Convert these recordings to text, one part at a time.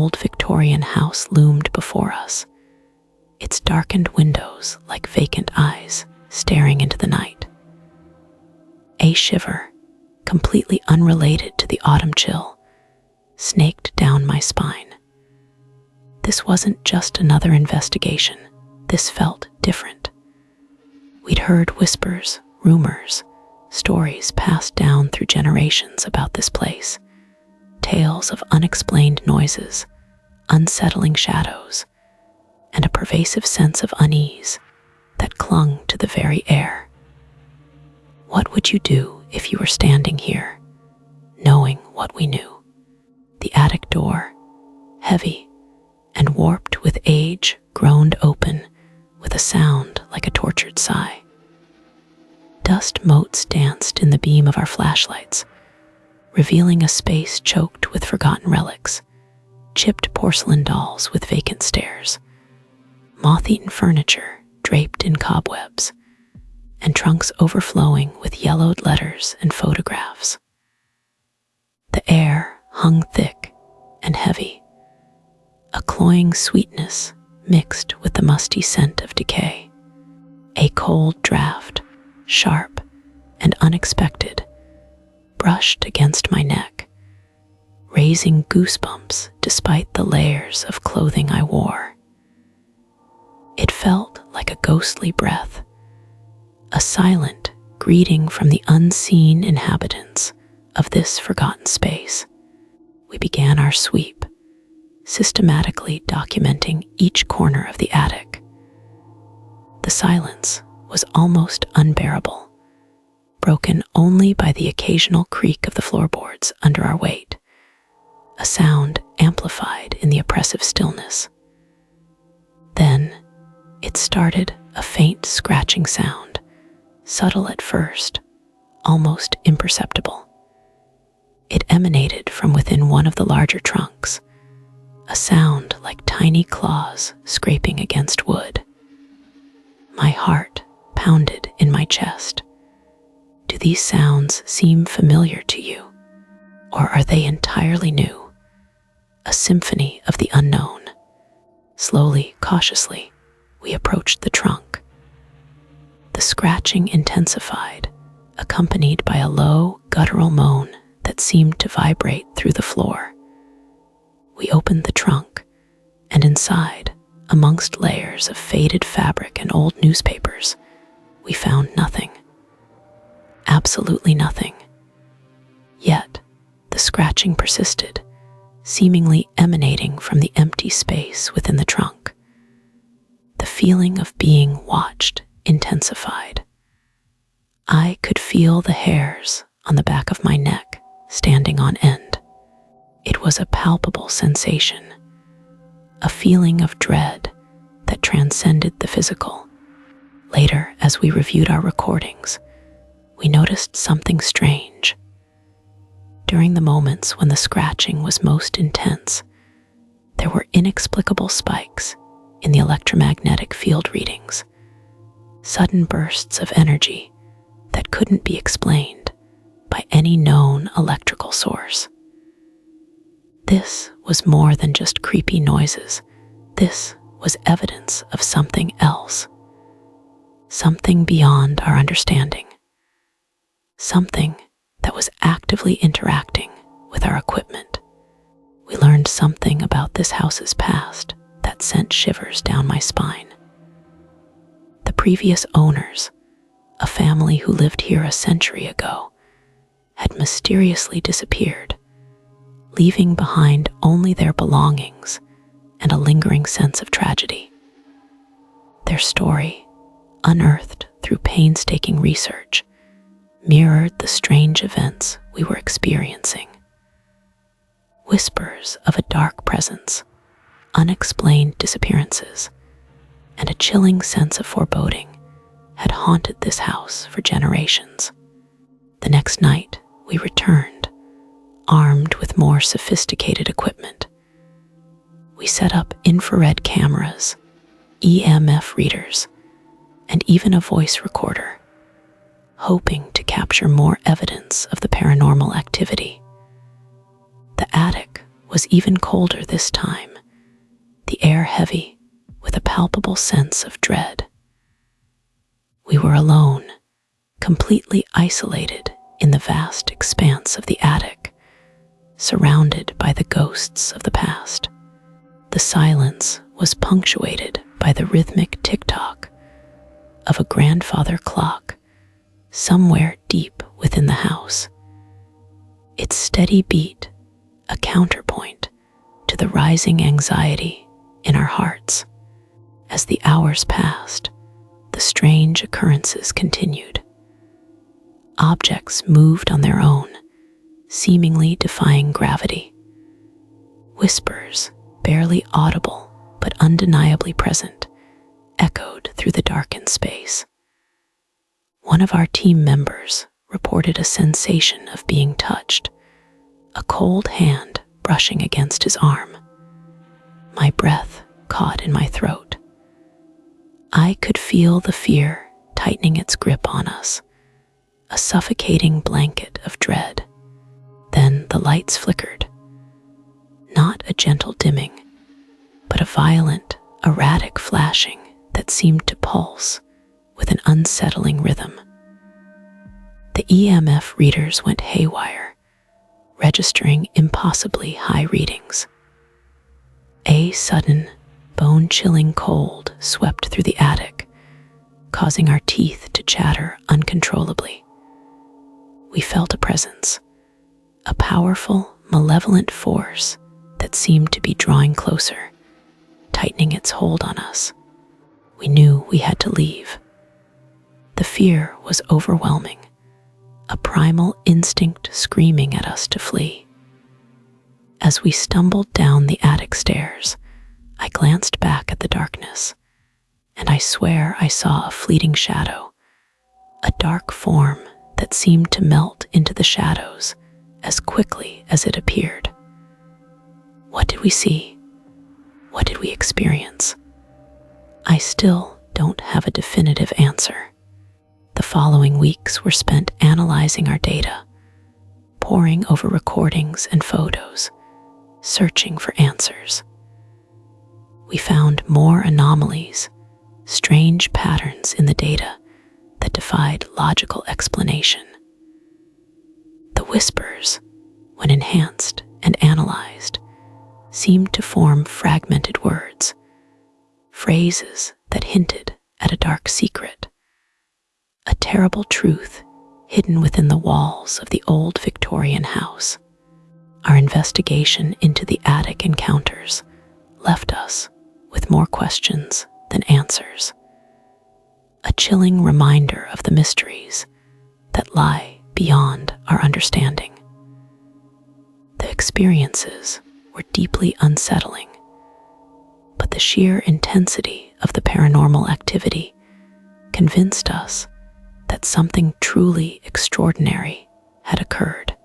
old Victorian house loomed before us, its darkened windows like vacant eyes staring into the night. A shiver, completely unrelated to the autumn chill, snaked down my spine. This wasn't just another investigation. This felt different. We'd heard whispers, rumors, stories passed down through generations about this place. Tales of unexplained noises, unsettling shadows, and a pervasive sense of unease that clung to the very air. What would you do if you were standing here, knowing what we knew? The attic door, heavy and warped with age, groaned open with a sound like a tortured sigh. Dust motes danced in the beam of our flashlights, revealing a space choked with forgotten relics, chipped porcelain dolls with vacant stares, moth-eaten furniture draped in cobwebs, and trunks overflowing with yellowed letters and photographs. The air hung thick and heavy, a cloying sweetness mixed with the musty scent of decay. A cold draft, sharp and unexpected, brushed against my neck, raising goosebumps despite the layers of clothing I wore. It felt like a ghostly breath, a silent greeting from the unseen inhabitants of this forgotten space. We began our sweep, systematically documenting each corner of the attic. The silence was almost unbearable, broken only by the occasional creak of the floorboards under our weight, a sound amplified in the oppressive stillness. Then it started, a faint scratching sound, subtle at first, almost imperceptible. It emanated from within one of the larger trunks, a sound like tiny claws scraping against wood. My heart pounded in my chest. Do these sounds seem familiar to you, or are they entirely new? A symphony of the unknown. Slowly, cautiously, we approached the trunk. The scratching intensified, accompanied by a low, guttural moan that seemed to vibrate through the floor. We opened the trunk, and inside, amongst layers of faded fabric and old newspapers, we found nothing. Absolutely nothing. Yet, the scratching persisted, seemingly emanating from the empty space within the trunk. The feeling of being watched intensified. I could feel the hairs on the back of my neck standing on end. It was a palpable sensation, a feeling of dread that transcended the physical. Later, as we reviewed our recordings, we noticed something strange. During the moments when the scratching was most intense, there were inexplicable spikes in the electromagnetic field readings, sudden bursts of energy that couldn't be explained by any known electrical source. This was more than just creepy noises. This was evidence of something else, something beyond our understanding, something that was actively interacting with our equipment. We learned something about this house's past that sent shivers down my spine. The previous owners, a family who lived here a century ago, had mysteriously disappeared, leaving behind only their belongings and a lingering sense of tragedy. Their story, unearthed through painstaking research, mirrored the strange events we were experiencing. Whispers of a dark presence, unexplained disappearances, and a chilling sense of foreboding had haunted this house for generations. The next night, we returned, armed with more sophisticated equipment. We set up infrared cameras, EMF readers, and even a voice recorder, hoping to capture more evidence of the paranormal activity. The attic was even colder this time, the air heavy with a palpable sense of dread. We were alone, completely isolated in the vast expanse of the attic, surrounded by the ghosts of the past. The silence was punctuated by the rhythmic tick-tock of a grandfather clock somewhere deep within the house. Its steady beat, a counterpoint to the rising anxiety in our hearts. As the hours passed, the strange occurrences continued. Objects moved on their own, seemingly defying gravity. Whispers, barely audible but undeniably present, echoed through the darkened space. One of our team members reported a sensation of being touched, a cold hand brushing against his arm. My breath caught in my throat. I could feel the fear tightening its grip on us, a suffocating blanket of dread. Then the lights flickered. Not a gentle dimming, but a violent, erratic flashing that seemed to pulse with an unsettling rhythm. The EMF readers went haywire, registering impossibly high readings. A sudden, bone-chilling cold swept through the attic, causing our teeth to chatter uncontrollably. We felt a presence, a powerful, malevolent force that seemed to be drawing closer, tightening its hold on us. We knew we had to leave. The fear was overwhelming, a primal instinct screaming at us to flee. As we stumbled down the attic stairs, I glanced back at the darkness, and I swear I saw a fleeting shadow, a dark form that seemed to melt into the shadows as quickly as it appeared. What did we see? What did we experience? I still don't have a definitive answer. The following weeks were spent analyzing our data, poring over recordings and photos, searching for answers. We found more anomalies, strange patterns in the data that defied logical explanation. The whispers, when enhanced and analyzed, seemed to form fragmented words, phrases that hinted at a dark secret, a terrible truth hidden within the walls of the old Victorian house. Our investigation into the attic encounters left us with more questions than answers, a chilling reminder of the mysteries that lie beyond our understanding. The experiences were deeply unsettling, but the sheer intensity of the paranormal activity convinced us that something truly extraordinary had occurred.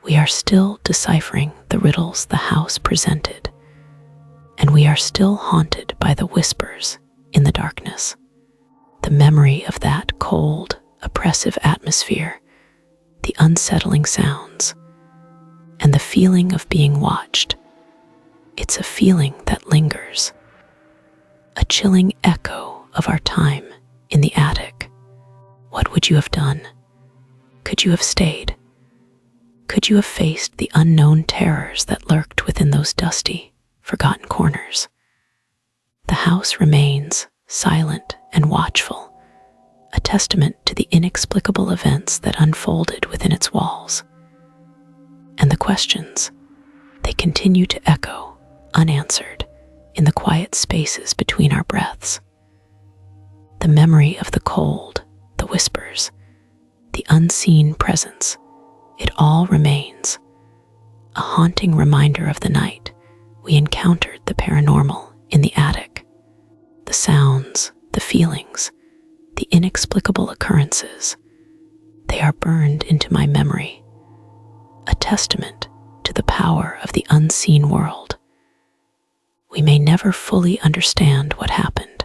We are still deciphering the riddles the house presented, and we are still haunted by the whispers in the darkness. The memory of that cold, oppressive atmosphere, the unsettling sounds, and the feeling of being watched. It's a feeling that lingers, a chilling echo of our time in the attic. What would you have done? Could you have stayed? Could you have faced the unknown terrors that lurked within those dusty, forgotten corners? The house remains silent and watchful, a testament to the inexplicable events that unfolded within its walls. And the questions, they continue to echo, unanswered, in the quiet spaces between our breaths. The memory of the cold, the whispers, the unseen presence, it all remains, a haunting reminder of the night we encountered the paranormal in the attic. The sounds, the feelings, the inexplicable occurrences, they are burned into my memory, a testament to the power of the unseen world. We may never fully understand what happened,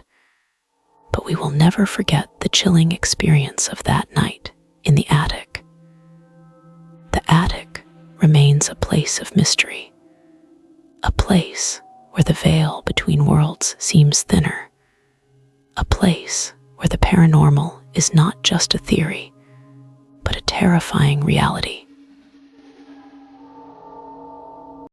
but we will never forget the chilling experience of that night in the attic. The attic remains a place of mystery, a place where the veil between worlds seems thinner, a place where the paranormal is not just a theory, but a terrifying reality.